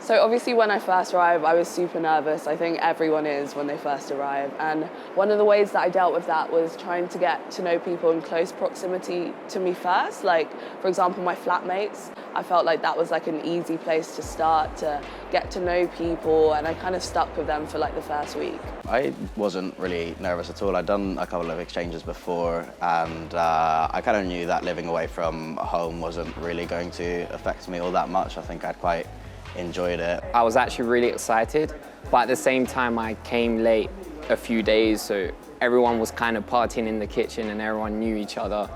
So obviously when I first arrived, I was super nervous. I think everyone is when they first arrive. And one of the ways that I dealt with that was trying to get to know people in close proximity to me first. Like, for example, my flatmates. I felt like that was like an easy place to start to get to know people, and I kind of stuck with them for like the first week. I wasn't really nervous at all. I'd done a couple of exchanges before, and I kind of knew that living away from home wasn't really going to affect me all that much. I think I'd quite enjoyed it. I was actually really excited, but at the same time I came late a few days, so everyone was kind of partying in the kitchen and everyone knew each other.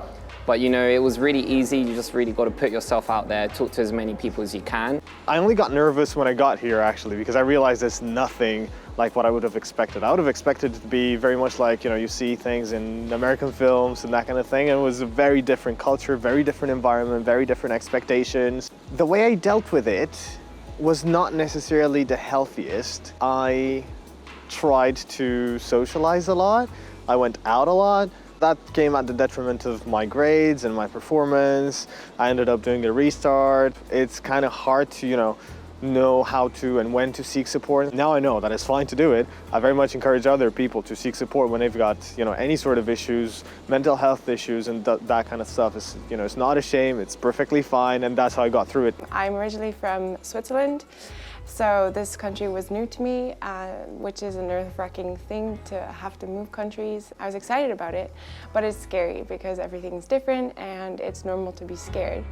But you know, it was really easy. You just really got to put yourself out there, talk to as many people as you can. I only got nervous when I got here, actually, because I realized it's nothing like what I would have expected. I would have expected it to be very much like, you know, you see things in American films and that kind of thing. And it was a very different culture, very different environment, very different expectations. The way I dealt with it was not necessarily the healthiest. I tried to socialize a lot. I went out a lot. That came at the detriment of my grades and my performance. I ended up doing a restart. It's kind of hard to, know how to and when to seek support. Now I know that it's fine to do it. I very much encourage other people to seek support when they've got, any sort of issues, mental health issues and that kind of stuff. It's not a shame, it's perfectly fine, and that's how I got through it. I'm originally from Switzerland, so this country was new to me, which is a nerve-wracking thing to have to move countries. I was excited about it, but it's scary because everything's different and it's normal to be scared.